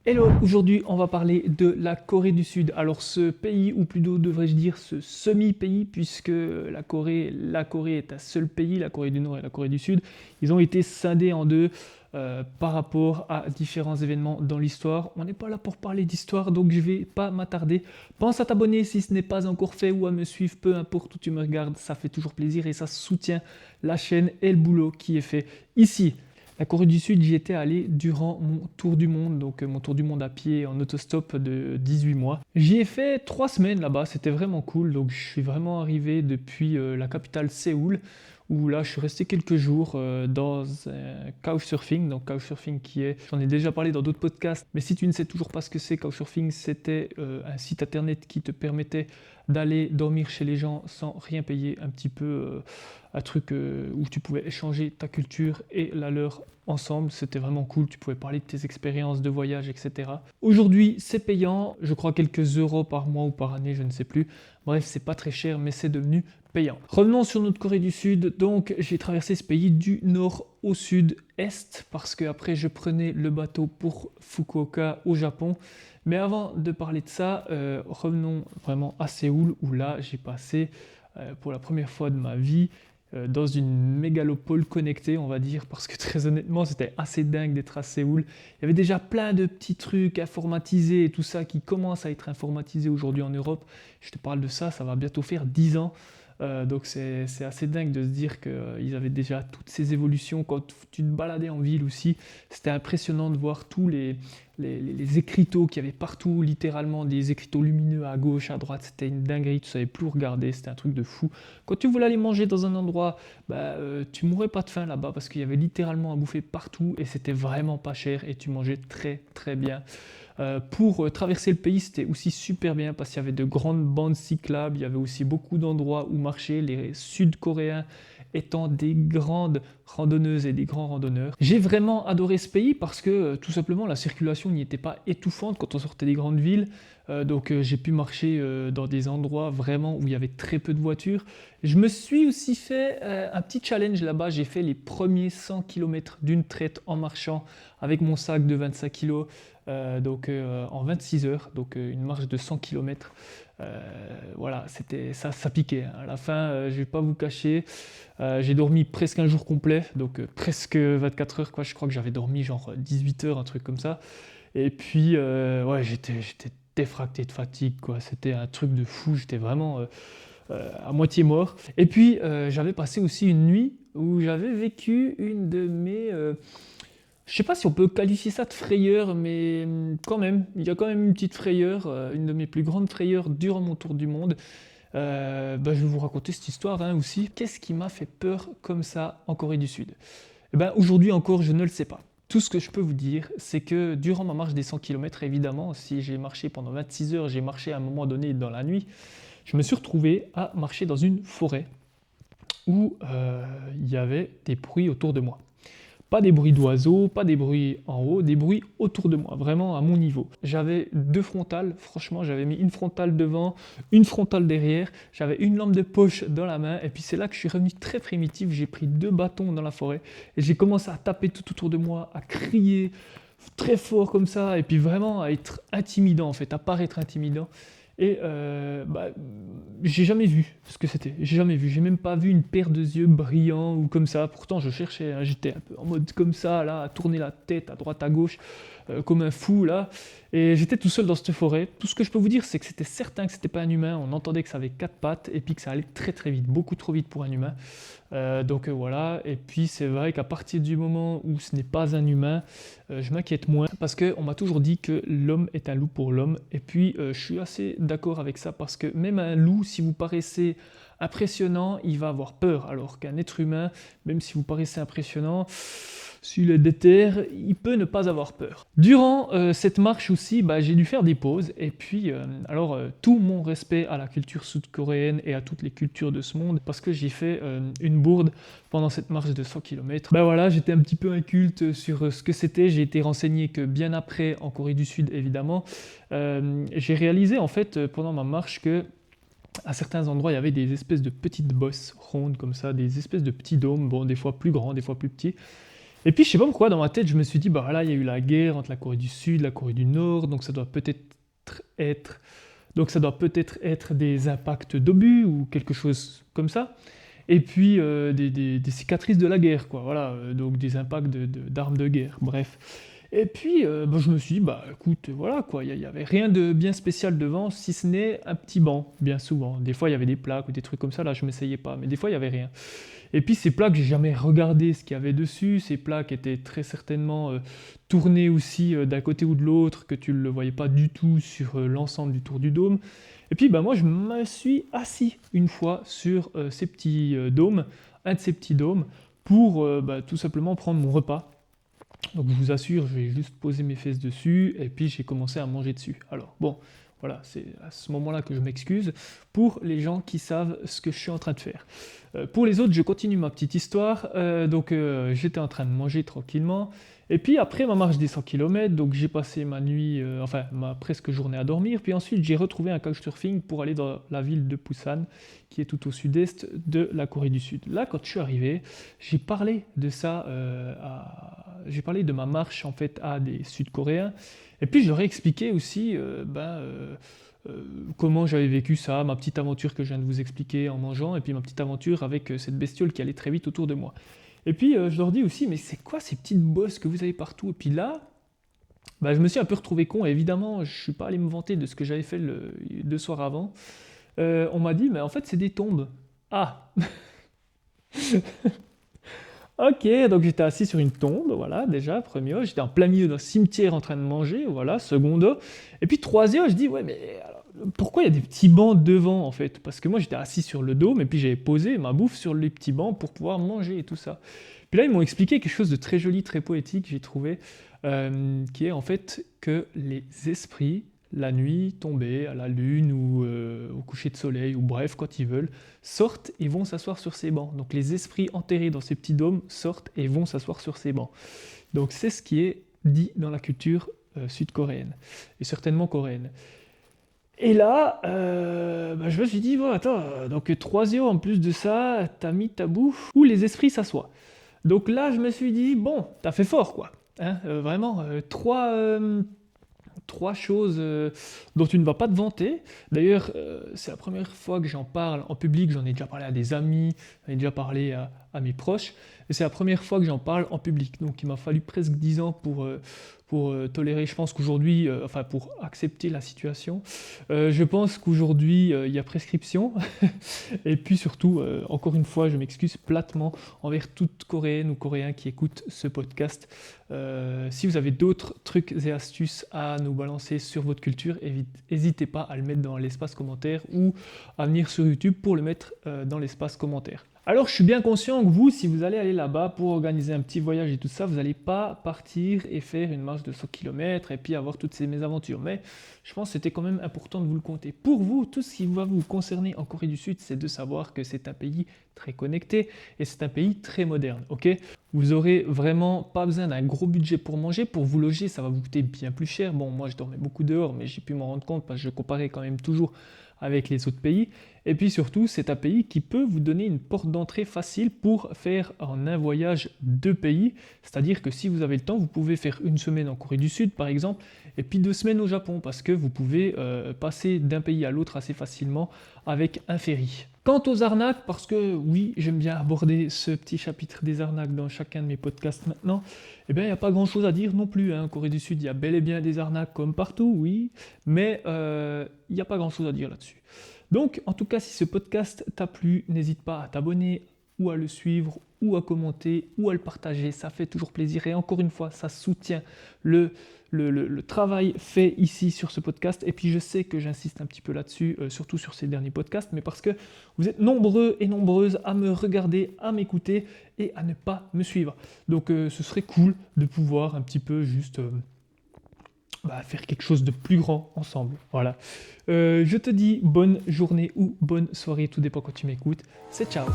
Hello, aujourd'hui on va parler de la Corée du Sud. Alors ce pays, ou plutôt devrais-je dire ce semi-pays, puisque la Corée est un seul pays, la Corée du Nord et la Corée du Sud, ils ont été scindés en deux par rapport à différents événements dans l'histoire. On n'est pas là pour parler d'histoire, donc je vais pas m'attarder. Pense à t'abonner si ce n'est pas encore fait ou à me suivre, peu importe où tu me regardes, ça fait toujours plaisir et ça soutient la chaîne et le boulot qui est fait ici. La Corée du Sud, j'y étais allé durant mon tour du monde, donc mon tour du monde à pied en autostop de 18 mois. J'y ai fait 3 semaines là-bas, c'était vraiment cool. Donc je suis vraiment arrivé depuis la capitale Séoul, où là je suis resté quelques jours dans un couchsurfing. Donc couchsurfing qui est, j'en ai déjà parlé dans d'autres podcasts, mais si tu ne sais toujours pas ce que c'est, couchsurfing, c'était un site internet qui te permettait d'aller dormir chez les gens sans rien payer, un petit peu un truc où tu pouvais échanger ta culture et la leur ensemble. C'était vraiment cool, tu pouvais parler de tes expériences de voyage, etc. Aujourd'hui, c'est payant, je crois quelques euros par mois ou par année, je ne sais plus. Bref, c'est pas très cher, mais c'est devenu payant. Revenons sur notre Corée du Sud. Donc, j'ai traversé ce pays du nord au sud-est parce que après je prenais le bateau pour Fukuoka au Japon. Mais avant de parler de ça, revenons vraiment à Séoul où là j'ai passé pour la première fois de ma vie dans une mégalopole connectée, on va dire, parce que très honnêtement, c'était assez dingue d'être à Séoul. Il y avait déjà plein de petits trucs informatisés et tout ça qui commence à être informatisé aujourd'hui en Europe. Je te parle de ça, ça va bientôt faire 10 ans. Donc c'est assez dingue de se dire qu'ils avaient déjà toutes ces évolutions. Quand tu te baladais en ville aussi, c'était impressionnant de voir tous les écriteaux qu'il y avait partout, littéralement des écriteaux lumineux à gauche, à droite. C'était une dinguerie, tu savais plus où regarder, c'était un truc de fou. Quand tu voulais aller manger dans un endroit, tu mourrais pas de faim là-bas parce qu'il y avait littéralement à bouffer partout et c'était vraiment pas cher et tu mangeais très très bien. Pour traverser le pays, c'était aussi super bien parce qu'il y avait de grandes bandes cyclables, il y avait aussi beaucoup d'endroits où marcher, les Sud-Coréens étant des grandes randonneuses et des grands randonneurs. J'ai vraiment adoré ce pays parce que tout simplement la circulation n'y était pas étouffante quand on sortait des grandes villes. Donc j'ai pu marcher dans des endroits vraiment où il y avait très peu de voitures. Je me suis aussi fait un petit challenge là-bas. J'ai fait les premiers 100 km d'une traite en marchant avec mon sac de 25 kg. En 26 heures, donc une marche de 100 km. Voilà, c'était ça, ça piquait, hein. À la fin, je vais pas vous cacher, j'ai dormi presque un jour complet, donc presque 24 heures, quoi. Je crois que j'avais dormi genre 18 heures, un truc comme ça. Et puis, ouais, j'étais défracté de fatigue, quoi. C'était un truc de fou, j'étais vraiment à moitié mort. Et puis, j'avais passé aussi une nuit où j'avais vécu une de mes je sais pas si on peut qualifier ça de frayeur, mais quand même, il y a quand même une petite frayeur, une de mes plus grandes frayeurs durant mon tour du monde. Je vais vous raconter cette histoire hein, aussi. Qu'est-ce qui m'a fait peur comme ça en Corée du Sud? Aujourd'hui encore, je ne le sais pas. Tout ce que je peux vous dire, c'est que durant ma marche des 100 km, évidemment, si j'ai marché pendant 26 heures, j'ai marché à un moment donné dans la nuit, je me suis retrouvé à marcher dans une forêt où il y avait des bruits autour de moi. Pas des bruits d'oiseaux, pas des bruits en haut, des bruits autour de moi, vraiment à mon niveau. J'avais deux frontales, franchement, j'avais mis une frontale devant, une frontale derrière, j'avais une lampe de poche dans la main, et puis c'est là que je suis revenu très primitif, j'ai pris deux bâtons dans la forêt, et j'ai commencé à taper tout autour de moi, à crier très fort comme ça, et puis vraiment à être intimidant en fait, à paraître intimidant. Et j'ai jamais vu ce que c'était. J'ai jamais vu. J'ai même pas vu une paire de yeux brillants ou comme ça. Pourtant, je cherchais, hein. J'étais un peu en mode comme ça, là, à tourner la tête à droite, à gauche, comme un fou, là. Et j'étais tout seul dans cette forêt. Tout ce que je peux vous dire, c'est que c'était certain que c'était pas un humain. On entendait que ça avait quatre pattes et puis que ça allait très très vite, beaucoup trop vite pour un humain. Voilà. Et puis c'est vrai qu'à partir du moment où ce n'est pas un humain, je m'inquiète moins parce qu'on m'a toujours dit que l'homme est un loup pour l'homme. Et puis je suis assez d'accord avec ça parce que même un loup, si vous paraissez impressionnant, il va avoir peur. Alors qu'un être humain, même si vous paraissez impressionnant, s'il est déter, il peut ne pas avoir peur. Durant cette marche aussi, j'ai dû faire des pauses. Et puis, tout mon respect à la culture sud-coréenne et à toutes les cultures de ce monde, parce que j'ai fait une bourde pendant cette marche de 100 km. Voilà, j'étais un petit peu inculte sur ce que c'était. J'ai été renseigné que bien après, en Corée du Sud évidemment, j'ai réalisé en fait pendant ma marche que à certains endroits, il y avait des espèces de petites bosses rondes comme ça, des espèces de petits dômes, bon, des fois plus grands, des fois plus petits. Et puis je sais pas pourquoi dans ma tête je me suis dit bah là il y a eu la guerre entre la Corée du Sud, la Corée du Nord, donc être ça doit peut-être être des impacts d'obus ou quelque chose comme ça. Et puis des cicatrices de la guerre, quoi. Voilà, donc des impacts d'armes de guerre, bref. Et puis bah, je me suis dit, bah écoute, voilà quoi, il y avait rien de bien spécial devant, si ce n'est un petit banc, bien souvent. Des fois il y avait des plaques ou des trucs comme ça, là je m'essayais pas, mais des fois il y avait rien. Et puis ces plaques, j'ai jamais regardé ce qu'il y avait dessus. Ces plaques étaient très certainement tournées aussi d'un côté ou de l'autre, que tu ne le voyais pas du tout sur l'ensemble du tour du dôme. Et puis bah, moi, je me suis assis une fois sur ces petits dômes, un de ces petits dômes, pour bah, tout simplement prendre mon repas. Donc je vous assure, j'ai juste posé mes fesses dessus et puis j'ai commencé à manger dessus. Alors bon, voilà, c'est à ce moment-là que je m'excuse pour les gens qui savent ce que je suis en train de faire. Pour les autres, je continue ma petite histoire. J'étais en train de manger tranquillement. Et puis après ma marche des 100 km, donc j'ai passé ma nuit, enfin ma presque journée à dormir. Puis ensuite j'ai retrouvé un couchsurfing pour aller dans la ville de Busan, qui est tout au sud-est de la Corée du Sud. Là, quand je suis arrivé, j'ai parlé de ça, j'ai parlé de ma marche en fait à des Sud-Coréens. Et puis je leur ai expliqué aussi, comment j'avais vécu ça, ma petite aventure que je viens de vous expliquer en mangeant, et puis ma petite aventure avec cette bestiole qui allait très vite autour de moi. Et puis je leur dis aussi, mais c'est quoi ces petites bosses que vous avez partout? Et puis là, bah, je me suis un peu retrouvé con, et évidemment, je ne suis pas allé me vanter de ce que j'avais fait le 2 soirs avant. On m'a dit, mais en fait, c'est des tombes. Ah, ok, donc j'étais assis sur une tombe, voilà, déjà, premier, j'étais en plein milieu d'un cimetière en train de manger, voilà, secondo. Et puis troisième, je dis, ouais, mais alors, pourquoi il y a des petits bancs devant, en fait? Parce que moi, j'étais assis sur le dôme, et puis j'avais posé ma bouffe sur les petits bancs pour pouvoir manger et tout ça. Puis là, ils m'ont expliqué quelque chose de très joli, très poétique, j'ai trouvé, qui est en fait que les esprits, la nuit tombée, à la lune ou au coucher de soleil, ou bref, quand ils veulent, sortent et vont s'asseoir sur ces bancs. Donc les esprits enterrés dans ces petits dômes sortent et vont s'asseoir sur ces bancs. Donc c'est ce qui est dit dans la culture sud-coréenne, et certainement coréenne. Et là, bah, je me suis dit, bon, attends, donc 3 en plus de ça, t'as mis ta bouffe où les esprits s'assoient. Donc là, je me suis dit, bon, t'as fait fort, quoi. Hein, vraiment, trois choses dont tu ne vas pas te vanter. D'ailleurs, c'est la première fois que j'en parle en public. J'en ai déjà parlé à des amis, j'en ai déjà parlé à mes proches. Et c'est la première fois que j'en parle en public. Donc il m'a fallu presque 10 ans pour tolérer, je pense qu'aujourd'hui, enfin pour accepter la situation. Je pense qu'aujourd'hui, il y a prescription. Et puis surtout, encore une fois, je m'excuse platement envers toute Coréenne ou Coréen qui écoute ce podcast. Si vous avez d'autres trucs et astuces à nous balancer sur votre culture, n'hésitez pas à le mettre dans l'espace commentaire ou à venir sur YouTube pour le mettre dans l'espace commentaire. Alors je suis bien conscient que vous, si vous allez aller là-bas pour organiser un petit voyage et tout ça, vous n'allez pas partir et faire une marche de 100 km et puis avoir toutes ces mésaventures. Mais je pense que c'était quand même important de vous le compter. Pour vous, tout ce qui va vous concerner en Corée du Sud, c'est de savoir que c'est un pays très connecté et c'est un pays très moderne. Ok, vous aurez vraiment pas besoin d'un gros budget pour manger. Pour vous loger, ça va vous coûter bien plus cher. Bon, moi je dormais beaucoup dehors, mais j'ai pu m'en rendre compte parce que je comparais quand même toujours avec les autres pays. Et puis surtout, c'est un pays qui peut vous donner une porte d'entrée facile pour faire en un voyage 2 pays. C'est-à-dire que si vous avez le temps, vous pouvez faire une semaine en Corée du Sud, par exemple, et puis 2 semaines au Japon, parce que vous pouvez passer d'un pays à l'autre assez facilement avec un ferry. Quant aux arnaques, parce que oui, j'aime bien aborder ce petit chapitre des arnaques dans chacun de mes podcasts maintenant, eh bien, il n'y a pas grand-chose à dire non plus. En Corée du Sud, il y a bel et bien des arnaques comme partout, oui, mais il n'y a pas grand-chose à dire là-dessus. Donc, en tout cas, si ce podcast t'a plu, n'hésite pas à t'abonner ou à le suivre ou à commenter ou à le partager. Ça fait toujours plaisir. Et encore une fois, ça soutient le travail fait ici sur ce podcast. Et puis, je sais que j'insiste un petit peu là-dessus, surtout sur ces derniers podcasts, mais parce que vous êtes nombreux et nombreuses à me regarder, à m'écouter et à ne pas me suivre. Donc, ce serait cool de pouvoir un petit peu juste... faire quelque chose de plus grand ensemble. Voilà. Je te dis bonne journée ou bonne soirée, tout dépend quand tu m'écoutes. C'est ciao.